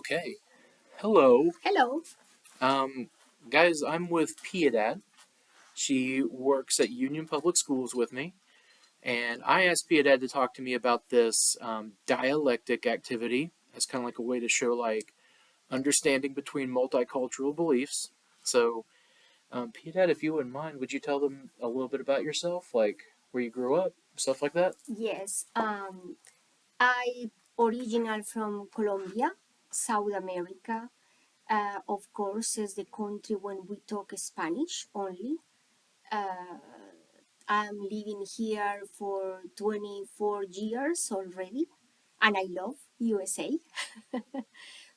Okay. Hello. Hello. Um, guys, I'm with Piedad. She works at Union Public Schools with me, and I asked Piedad to talk to me about this dialectic activity as kind of like a way to show like understanding between multicultural beliefs. So, Piedad, if you wouldn't mind, would you tell them a little bit about yourself, like where you grew up, stuff like that? Yes, I original from Colombia, South America. Of course, is the country when we talk Spanish only. Uh, I'm living here for 24 years already, and I love USA.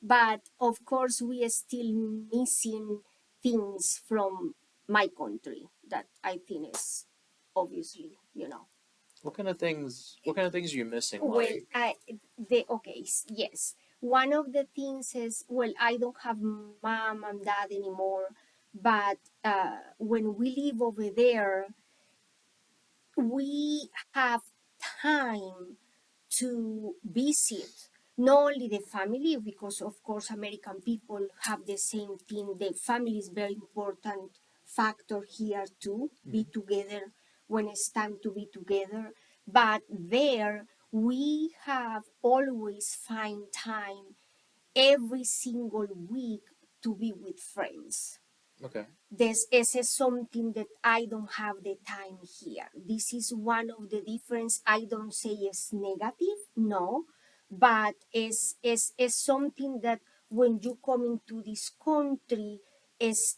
But of course, we are still missing things from my country that I think is obviously. What kind of things? What kind of things are you missing? Well, Like, yes. One of the things is, well, I don't have mom and dad anymore, but when we live over there, we have time to visit not only the family, because of course American people have the same thing. The family is very important factor here to be mhm. together when it's time to be together. But there we have always find time every single week to be with friends. Okay. This is something that I don't have the time here. This is one of the difference. I don't say it's negative, no, but is something that when you come into this country is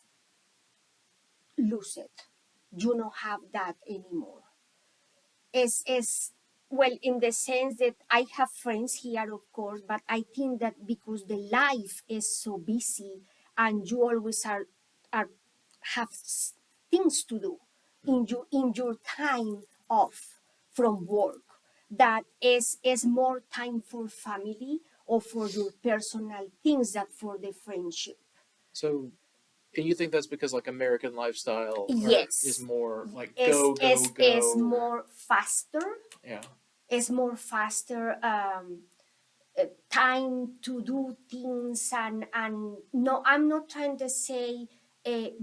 lose it. You don't have that anymore. Is well in the sense that I have friends here, of course, but I think that because the life is so busy and you always are have things to do in your time off from work, that is more time for family or for your personal things than for the friendship. So, and you think that's because like American lifestyle or is Yes, more like is go go is is go? more faster, Yeah. is more faster, time to do things, and no, I'm not trying to say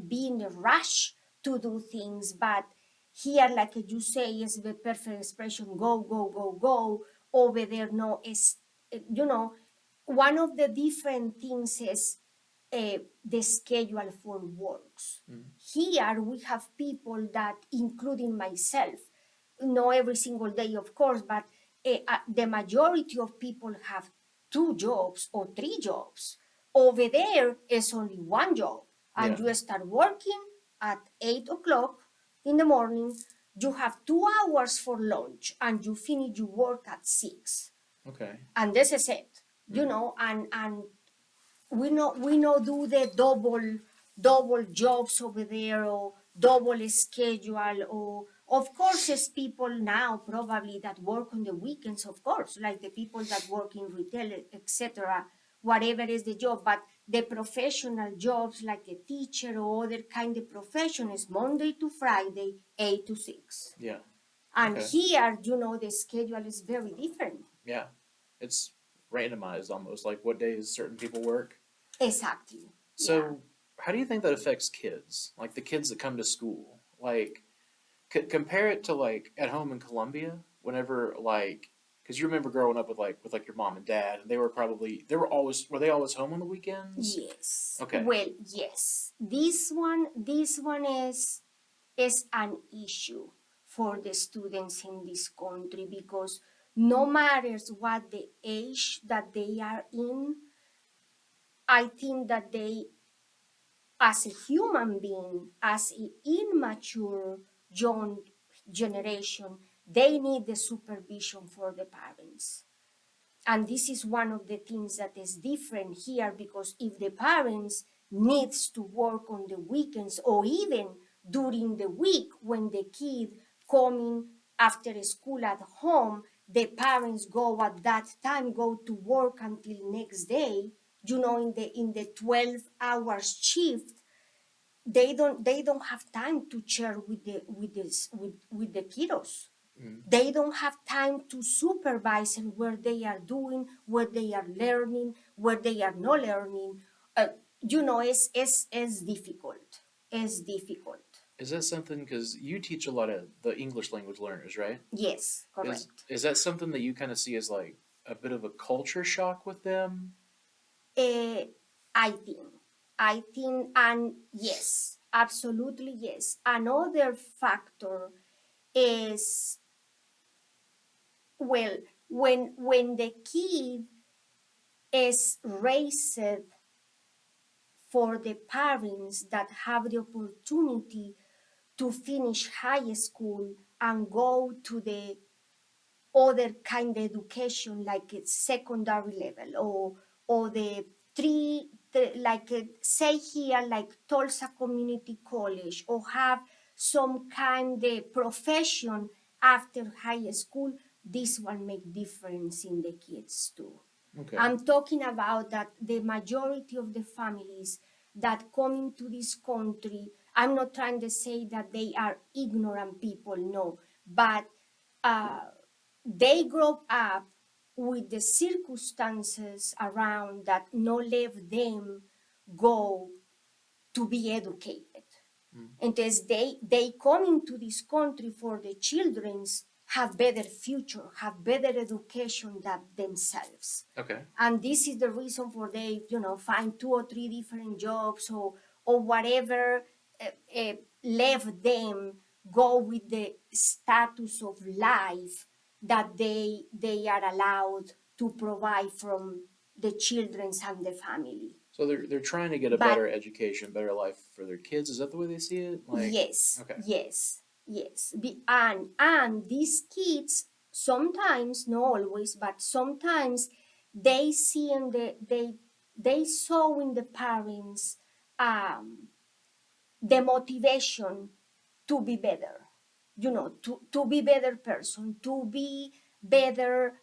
be in a rush to do things, but here, like you say, is the perfect expression: go go go go. Over there, no, is you know one of the different things is the schedule for works. Mm. Here we have people that, including myself, not every single day, of course, but the majority of people have two jobs or three jobs. Over there is only one job, and Yeah. you start working at 8 o'clock in the morning. You have 2 hours for lunch, and you finish your work at 6, Okay. and this is it. Mm. And we know do the double jobs over there, or double schedule, or of course it's people now probably that work on the weekends, of course, like the people that work in retail, etc., whatever is the job. But the professional jobs like a teacher or other kind of profession is Monday to Friday, 8 to 6. Yeah. And Okay. here, the schedule is very different. Yeah. It's randomized almost like what days certain people work. Exactly. Yeah. So, how do you think that affects kids? Like the kids that come to school? Like compare it to like at home in Colombia whenever like because you remember growing up with like your mom and dad and were they always home on the weekends? Yes. Okay. Well, yes. This one is an issue for the students in this country, because no matters what the age that they are in, I think that they, as a human being, as an immature young generation, they need the supervision for the parents. And this is one of the things that is different here, because if the parents needs to work on the weekends or even during the week when the kid coming after school at home, the parents go at that time, go to work until next day, in the 12 hours shift, they don't have time to share with the kiddos. Mm. They don't have time to supervise and where they are doing, where they are learning, where they are not learning. Uh, it's difficult. It's difficult. Is that something, because you teach a lot of the English language learners, right? Yes, correct. Is that something that you kind of see as like a bit of a culture shock with them? Uh, I think. And yes, absolutely yes. Another factor is, well, when the kid is raised for the parents that have the opportunity to finish high school and go to the other kind of education like a secondary level, or the like say here like Tulsa Community College, or have some kind of profession after high school. This one make difference in the kids too. Okay. I'm talking about that the majority of the families that come into this country, I'm not trying to say that they are ignorant people, no, but uh, they grow up with the circumstances around that no let them go to be educated. Mm. And as they come into this country for the children's have better future, have better education than themselves. Okay. And this is the reason for they, find two or three different jobs, or whatever left them go with the status of life that they are allowed to provide from the children's and the family. So they're trying to get a But better education, better life for their kids. Is that the way they see it? Like, yes, okay. yes, yes. And these kids sometimes, not always, but sometimes they see in they saw in the parents um, the motivation to be better, to be better person, to be better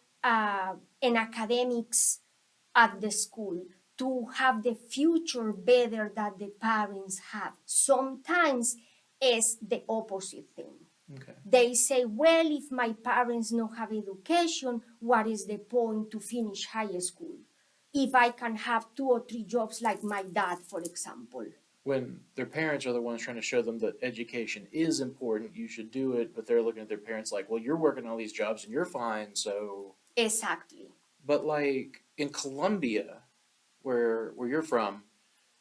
in academics at the school, to have the future better that the parents have. Sometimes it's the opposite thing. Okay. They say, well, if my parents don't have education, what is the point to finish high school if I can have two or three jobs like my dad, for example? When their parents are the ones trying to show them that education is important, you should do it, but they're looking at their parents like, well, you're working all these jobs and you're fine, so. Exactly. But like in Colombia, where you're from,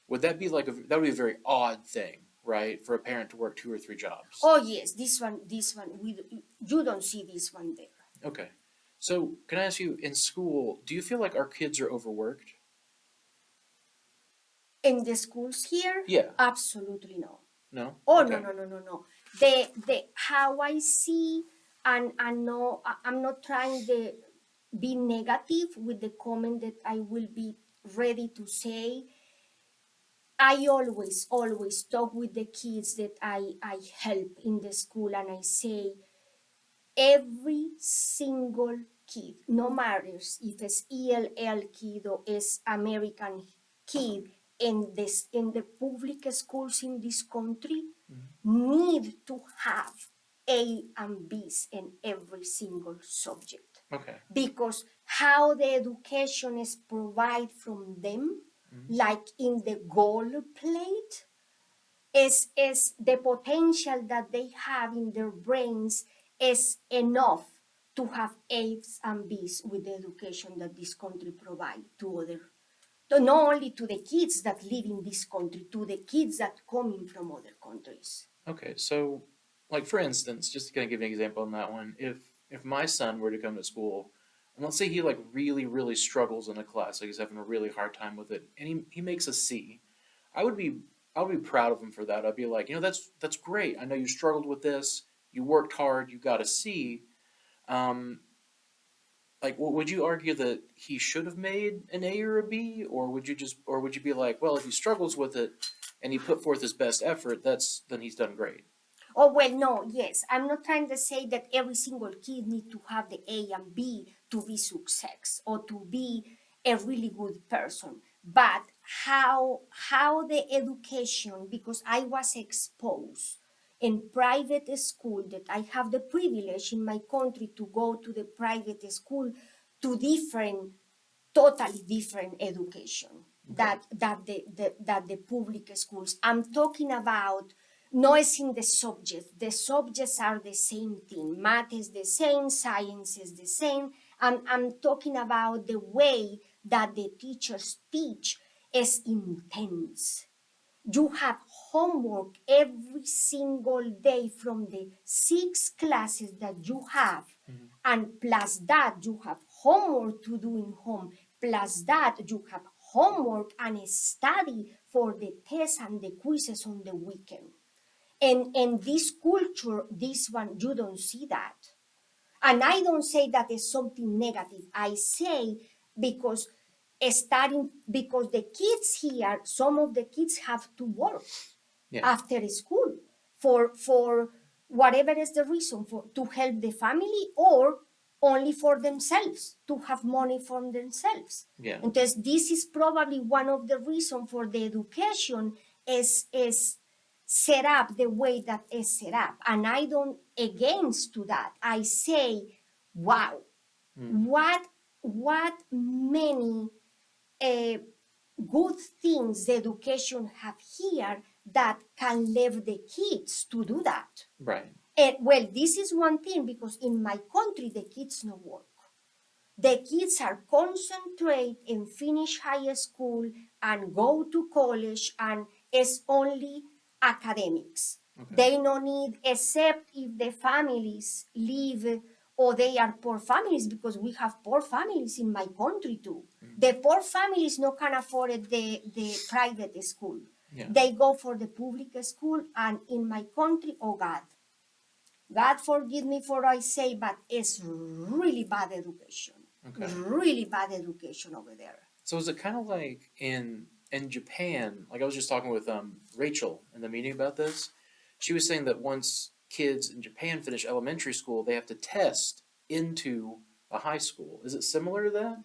would that be like that would be a very odd thing, right, for a parent to work two or three jobs? Oh yes, this one, you don't see this one there. Okay. So can I ask you, in school, do you feel like our kids are overworked? In the schools here, Yeah. absolutely no. No? Oh no Okay. no no no no. The how I see, and no, I'm not trying to be negative with the comment that I will be ready to say. I always talk with the kids that I help in the school, and I say every single kid, no matters if it's ELL kid or it's American kid, in the public schools in this country, need to have A and B's in every single subject, Okay. because how the education is provided from them, Mhm. like in the gold plate, is the potential that they have in their brains is enough to have A's and B's with the education that this country provide to other, to not only to the kids that live in this country, to the kids that coming from other countries. Okay. So, like for instance, just to kind of give an example on that one, if my son were to come to school, and let's say he like really struggles in a class, like he's having a really hard time with it, and he makes a C, I would be I would be proud of him for that. I'd be like, that's great. I know you struggled with this. You worked hard. You got a C. Um, like, would you argue that he should have made an A or a B, or would you be like, well, if he struggles with it and he put forth his best effort, then he's done great. Oh well, no, yes, I'm not trying to say that every single kid need to have the A and B to be success or to be a really good person, but how the education, because I was exposed in private school, that I have the privilege in my country to go to the private school, to different, totally different education that the public schools. I'm talking about noise in the subjects. The subjects are the same thing. Math is the same, science is the same. I'm talking about the way that the teachers teach is intense. You have homework every single day from the 6 classes that you have, and plus that you have homework to do in home, plus that you have homework and study for the tests and the quizzes on the weekend. And this culture, this one, you don't see that. And I don't say that is something negative. I say because because the kids here, some of the kids have to work after school for whatever is the reason, for to help the family or only for themselves, to have money for themselves. Yeah. And this is probably one of the reasons for the education is set up the way that is set up. And I don't against to that. I say, wow, what many uh, good things the education have here that can leave the kids to do that. Right. And well, this is one thing, because in my country the kids no work. The kids are concentrate and finish high school and go to college, and it's only academics. Okay. They no need, except if the families live or they are poor families, because we have poor families in my country too. The poor families no can afford the private school. Yeah. They go for the public school, and in my country, oh God forgive me for I say, but it's really bad education. Okay. Really bad education over there. So is it kind of like in Japan? Like I was just talking with Rachel in the meeting about this. She was saying that once kids in Japan finish elementary school, they have to test into a high school. Is it similar to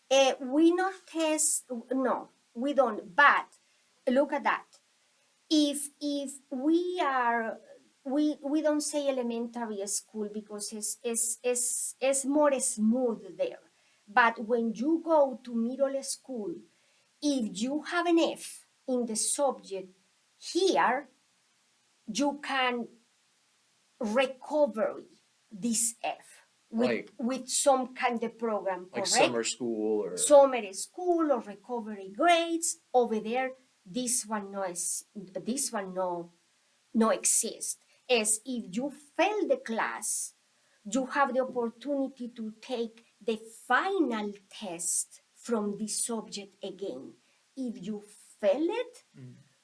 that? We not test. No, we don't. But look at that. If we don't say elementary school because it's more smooth there. But when you go to middle school, if you have an F in the subject here, you can recover this F with some kind of program, like correct? summer school or recovery grades. Over there, this one no exist. As if you fail the class, you have the opportunity to take the final test from this subject again. If you fail it,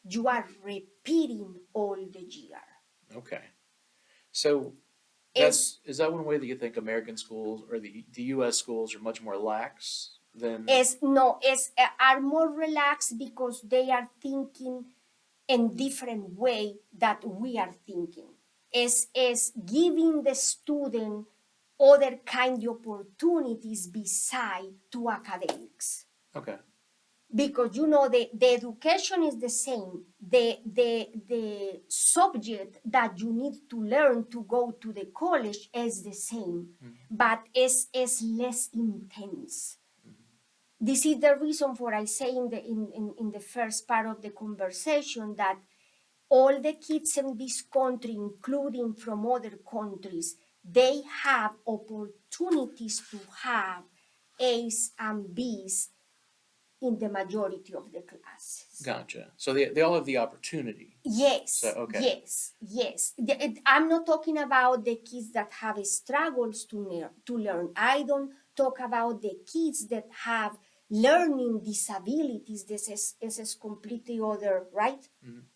you are repeating all the year. Okay. So is that one way that you think American schools or the U.S. schools are much more lax than? Are more relaxed because they are thinking in different way that we are thinking. Is giving the student other kind of opportunities beside to academics. Okay. Because the education is the same. The subject that you need to learn to go to the college is the same, but is less intense. This is the reason for I say in the first part of the conversation that all the kids in this country, including from other countries, they have opportunities to have A's and B's in the majority of the classes. Gotcha. So they all have the opportunity. Yes. So, okay. Yes. I'm not talking about the kids that have struggles to learn. I don't talk about the kids that have learning disabilities. This is completely other, right?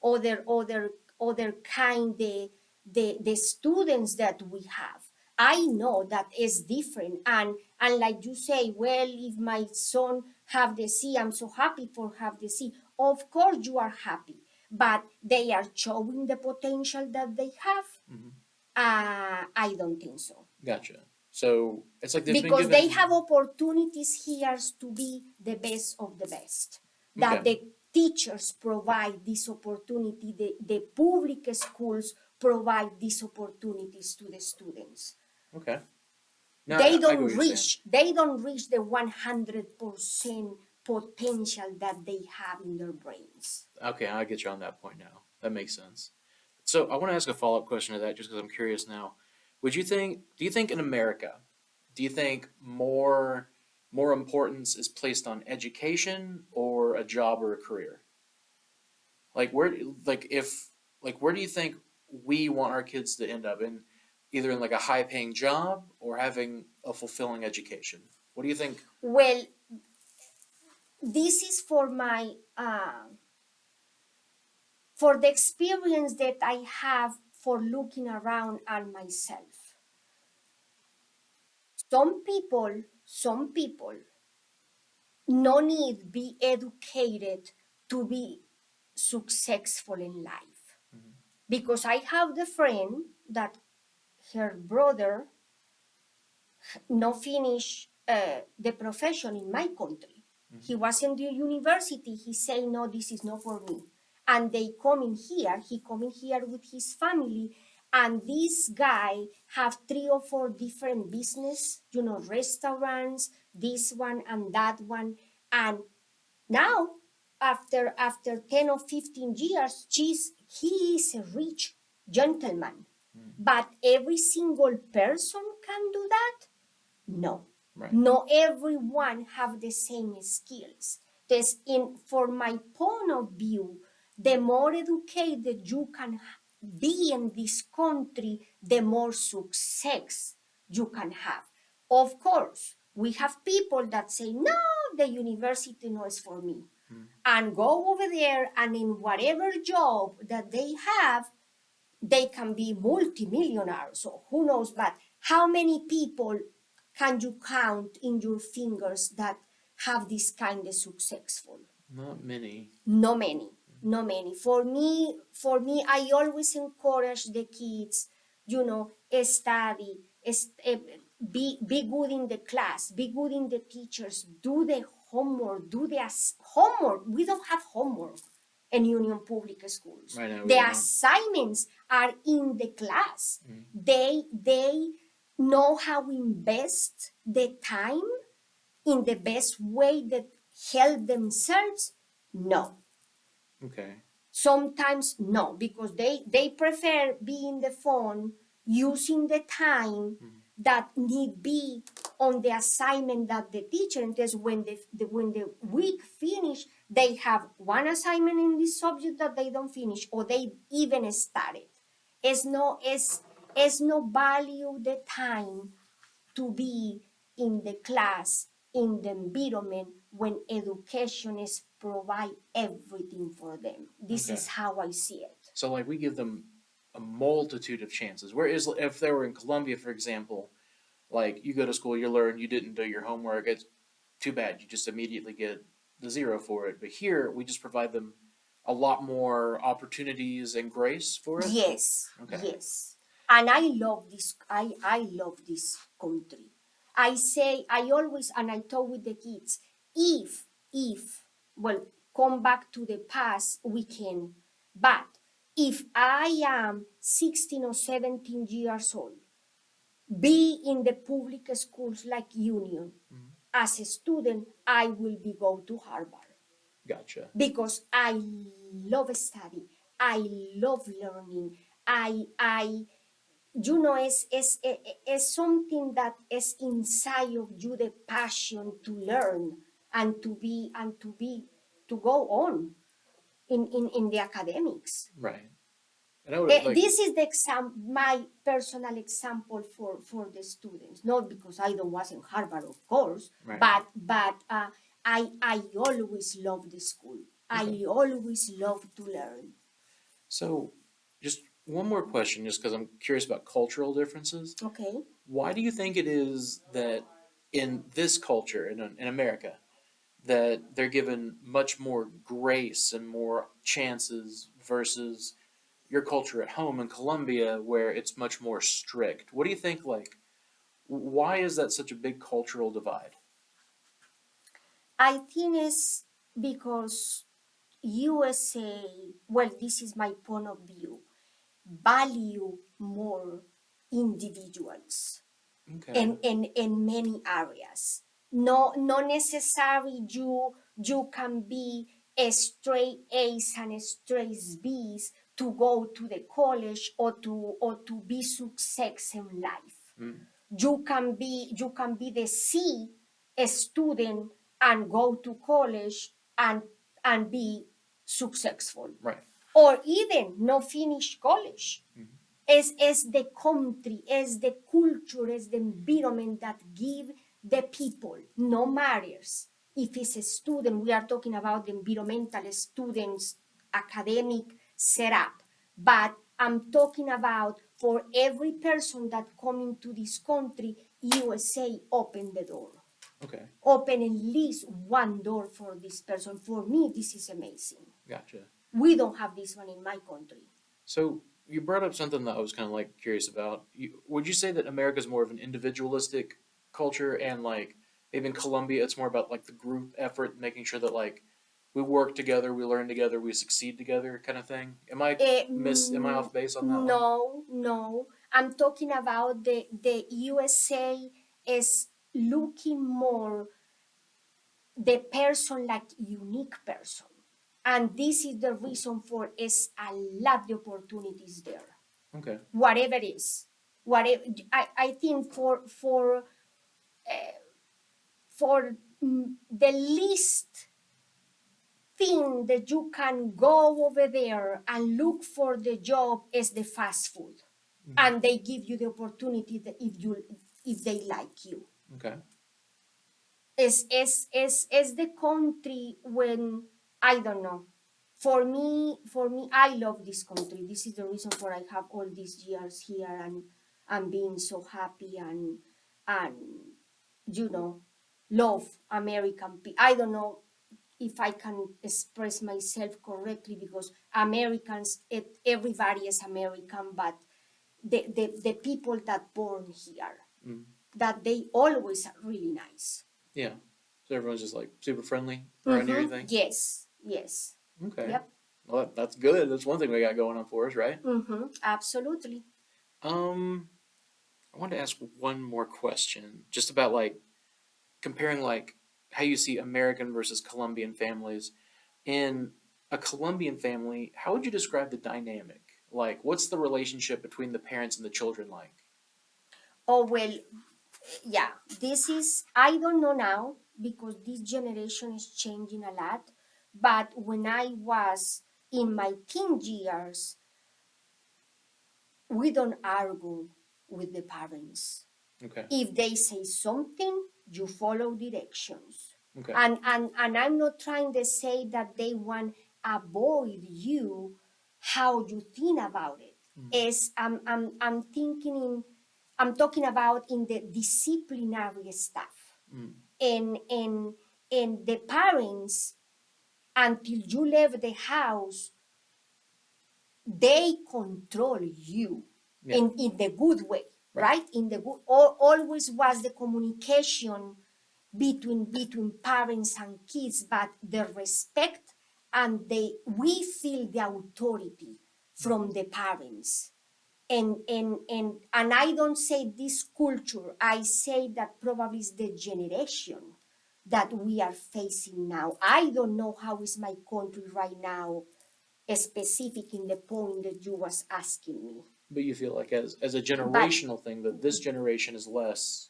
Other kind the students that we have. I know that is different, and like you say, well, if my son have the C, I'm so happy for have the C. Of course you are happy, but they are showing the potential that they have. I don't think so. Gotcha. So it's like because they have opportunities here to be the best of the best. That the teachers provide this opportunity. The public schools provide these opportunities to the students. Okay. No, They I get don't what you're saying. reach they don't reach the 100% potential that they have in their brains. Okay, I get you on that point now. That makes sense. So I want to ask a follow up question to that, just because I'm curious now. Do you think in America, do you think more importance is placed on education or a job or a career? Like where, like if, like where do you think we want our kids to end up in, either in like a high paying job or having a fulfilling education? What do you think? Well, this is for the experience that I have for looking around at myself. Some people no need be educated to be successful in life. Mhm. Because I have the friend that her brother no finish the profession in my country. Mhm. He was in the university. He say, no, this is not for me. And they come in here. He come in here with his family. And this guy have 3 or 4 different business, restaurants, this one and that one. And now, after 10 or 15 years, he is a rich gentleman. Mhm. But every single person can do that? No. Right. Not everyone have the same skills. For my point of view, the more educated you can be in this country, the more success you can have. Of course, we have people that say, no, the university no is for me. Mhm. And go over there and in whatever job that they have, they can be multimillionaires. So who knows? But how many people can you count in your fingers that have this kind of successful? Not many. No many, no many. For me, I always encourage the kids, study, be good in the class, be good in the teachers, do the homework, homework. We don't have homework in Union Public Schools. Right now we The don't. assignments are in the class. Mhm. They know how to invest the time in the best way that help themselves. No, Okay. sometimes no, because they prefer being the phone, using the time Mhm. that need be on the assignment that the teacher. And that's when the week finish, they have one assignment in this subject that they don't finish or they even started. It's no value the time to be in the class, in the environment when education is provide everything for them. This Okay. is how I see it. So like we give them a multitude of chances. Whereas if they were in Colombia, for example, like you go to school, you learn, you didn't do your homework, it's too bad. You just immediately get the zero for it. But here we just provide them a lot more opportunities and grace for it. Yes, Okay. yes. And I love this. I love this country. I always, and I talk with the kids, if, well, come back to the past, we can. But if I am 16 or 17 years old, be in the public schools like Union, Mhm. as a student, I will be go to Harvard Gotcha. because I love study. I love learning. I it's something that is inside of you, the passion to learn and to go on in the academics. Right. And I would like This is my personal example for the students, not because I don't was in Harvard, of course, right. but I always love the school. Okay. I always love to learn. So just one more question, just because I'm curious about cultural differences. Okay. Why do you think it is that in this culture in America that they're given much more grace and more chances versus your culture at home in Colombia where it's much more strict? What do you think, like, why is that such a big cultural divide? I think it's because USA, well, this is my point of view. value more individuals Okay. in many areas. No necessary you can be a straight A's and straight B's to go to the college or to be success in life. Mm. You can be the C student and go to college and be successful, Right. or even no finish college. Mm. Is the country, is the culture, is the environment that give the people, no matters if it's a student. We are talking about the environmental students academic setup, but I'm talking about for every person that come into this country, USA open the door, Okay. open at least one door for this person. For me, this is amazing. Gotcha. We don't have this one in my country. So you brought up something that I was kind of like curious about. Would you say that America is more of an individualistic culture, and like maybe in Colombia it's more about like the group effort, making sure that like we work together, we learn together, we succeed together, kind of thing? Am I off base on that one? No, no. I'm talking about the USA is looking more the person like unique person, and this is the reason for is a lot of opportunities there. Okay. Whatever it is, whatever I think for the least thing that you can go over there and look for the job is the fast food, Mhm. and they give you the opportunity that if they like you. Okay. Is the country when I don't know. For me, I love this country. This is the reason for I have all these years here and being so happy and love American people. I don't know if I can express myself correctly because Americans, everybody is American, but the people that born here, Mm. that they always are really nice. Yeah. So everyone's just like super friendly around here, you think? Yes, yes. Okay. Yep. Well, that's good. That's one thing we got going on for us, right? Absolutely. Um, I wanted to ask one more question, just about like comparing like how you see American versus Colombian families. In a Colombian family, how would you describe the dynamic? Like, what's the relationship between the parents and the children like? Oh, well, yeah, this is, I don't know now because this generation is changing a lot. But when I was in my teen years, we don't argue with the parents. Okay. If they say something, you follow directions. Okay. And I'm not trying to say that they want avoid you how you think about it. Mm. Is I'm thinking I'm talking about in the disciplinary stuff. Mm. And the parents, until you leave the house, they control you. Yeah. In the good way, Right. right? In the good, always was the communication between parents and kids, but the respect, and we feel the authority from the parents. And I don't say this culture, I say that probably is the generation that we are facing now. I don't know how is my country right now, specific in the point that you was asking me. But you feel like as a But generational thing that this generation is less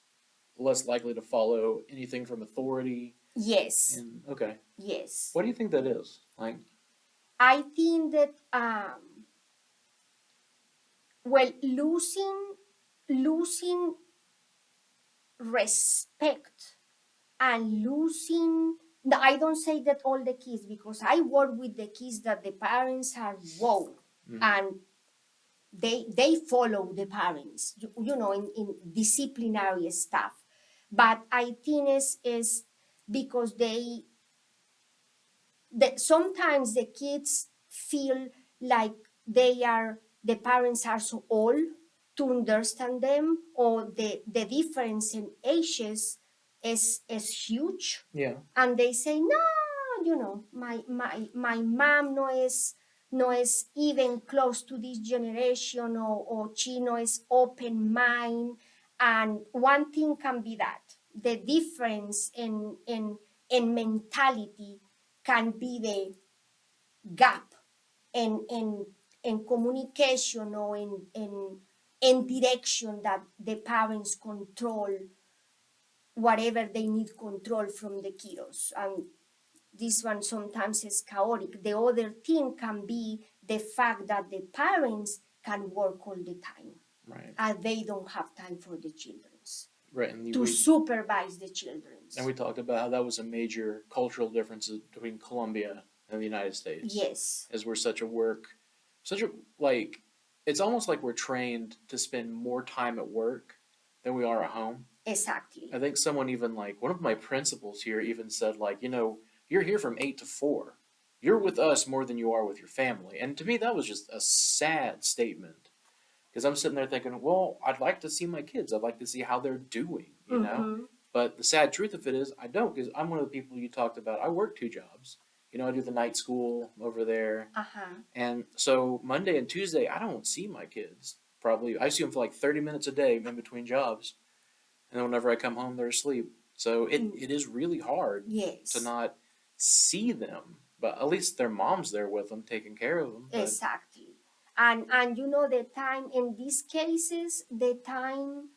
likely to follow anything from authority. yes, And okay, yes, what do you think that is? Like, I think that well, losing respect and losing. No, I don't say that all the kids, because I work with the kids that the parents are wow, mm, and they follow the parents, in disciplinary stuff. But I think is because sometimes the kids feel like the parents are so old to understand them, or the difference in ages is huge, yeah, and they say no, my mom no is no is even close to this generation, or Chino is open mind. And one thing can be that the difference in mentality can be the gap in communication, or in direction that the parents control whatever they need control from the kiddos. And this one sometimes is chaotic. The other thing can be the fact that the parents can work all the time, Right. and they don't have time for the children's Right. And to supervise the children's. we talked about how that was a major cultural difference between Colombia and the United States. Yes, As we're such a like, it's almost like we're trained to spend more time at work than we are at home. exactly. I think someone even like one of my principals here even said like, you're here from 8 to 4. You're with us more than you are with your family. And to me, that was just a sad statement because I'm sitting there thinking, well, I'd like to see my kids. I'd like to see how they're doing, you know. Mm-hmm. But the sad truth of it is, I don't, because I'm one of the people you talked about. I work 2 jobs. I do the night school over there, Uh-huh. and so Monday and Tuesday, I don't see my kids. Probably, I see them for like 30 minutes a day in between jobs, and then whenever I come home, they're asleep. So it is really hard Yes. to not see them. But at least their mom's there with them, taking care of them. But Exactly. And the time in these cases, the time,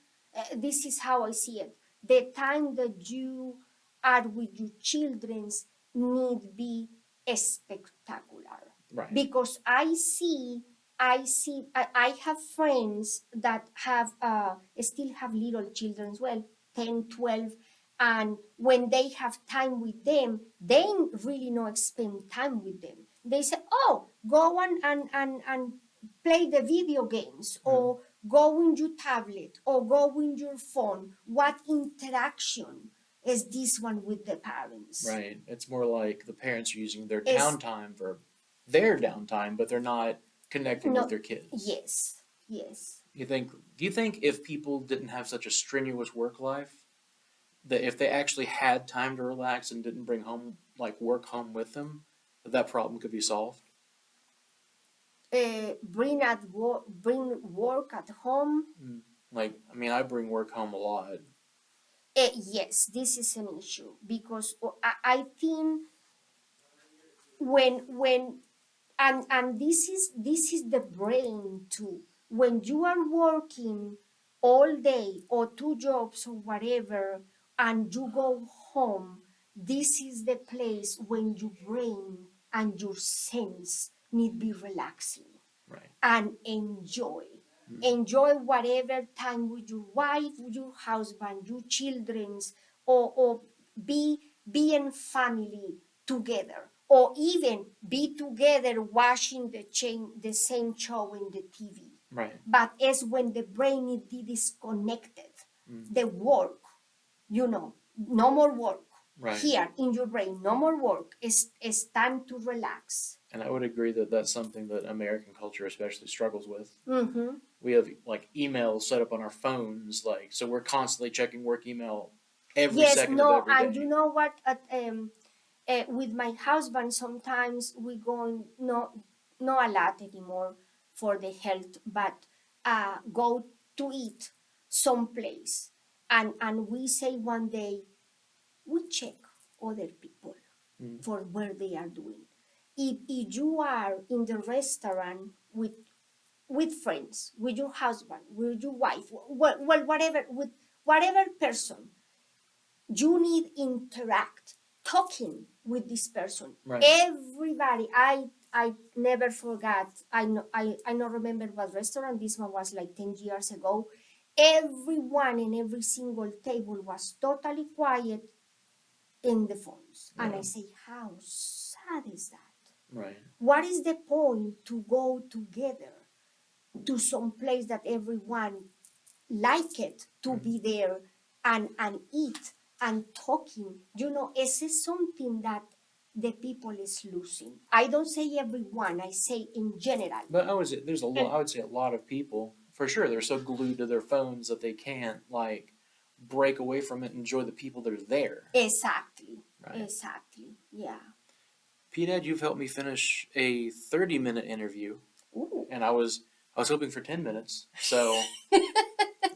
this is how I see it. The time that you are with your children's need be spectacular. right, Because I have friends that have still have little children as well, 10, 12. And when they have time with them, they really not spend time with them. They say, oh, go and play the video games, or go in your tablet, or go in your phone. What interaction is this one with the parents? right. It's more like the parents are using their Is downtime for their downtime, but they're not connecting with no, their kids. yes, yes. Do you think if people didn't have such a strenuous work life, that if they actually had time to relax and didn't bring home like work home with them, that problem could be solved? Bring work at home. Like, I mean, I bring work home a lot. Yes, this is an issue because I think when and this is the brain too. When you are working all day or 2 jobs or whatever, and you go home, this is the place when your brain and your sense need be relaxing Right. and enjoy. Enjoy whatever time with your wife, with your husband, your children's, or be in family together, or even be together watching the same show in the TV. Right. But it's when the brain is disconnected, the work, no more work. Right. Here in your brain, no more work. It's time to relax. And I would agree that that's something that American culture especially struggles with. Mm-hmm. We have like emails set up on our phones, like so we're constantly checking work email every second of every day. And you know what? With my husband, sometimes we go not a lot anymore for the health, but go to eat someplace, and we say one day we check other people for where they are doing. If you are in the restaurant with friends, with your husband, with your wife, well, whatever, with whatever person, you need interact, talking with this person. Right. Everybody, I never forgot. I don't remember what restaurant. This one was like 10 years ago. Everyone in every single table was totally quiet in the phones, and I say, how sad is that? Right. What is the point to go together to some place that everyone like it to be there and eat and talking? Is it something that the people is losing? I don't say everyone, I say in general. But I would say a lot of people for sure they're so glued to their phones that they can't like break away from it and enjoy the people that are there. Exactly. Right. Exactly. Yeah. Dad, you've helped me finish a 30-minute interview, Ooh. and I was hoping for 10 minutes. So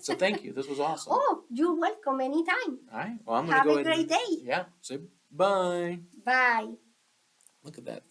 thank you. This was awesome. Oh, you're welcome anytime. All right. Well, I'm gonna Have go a ahead great and day. yeah, say bye. Bye. Look at that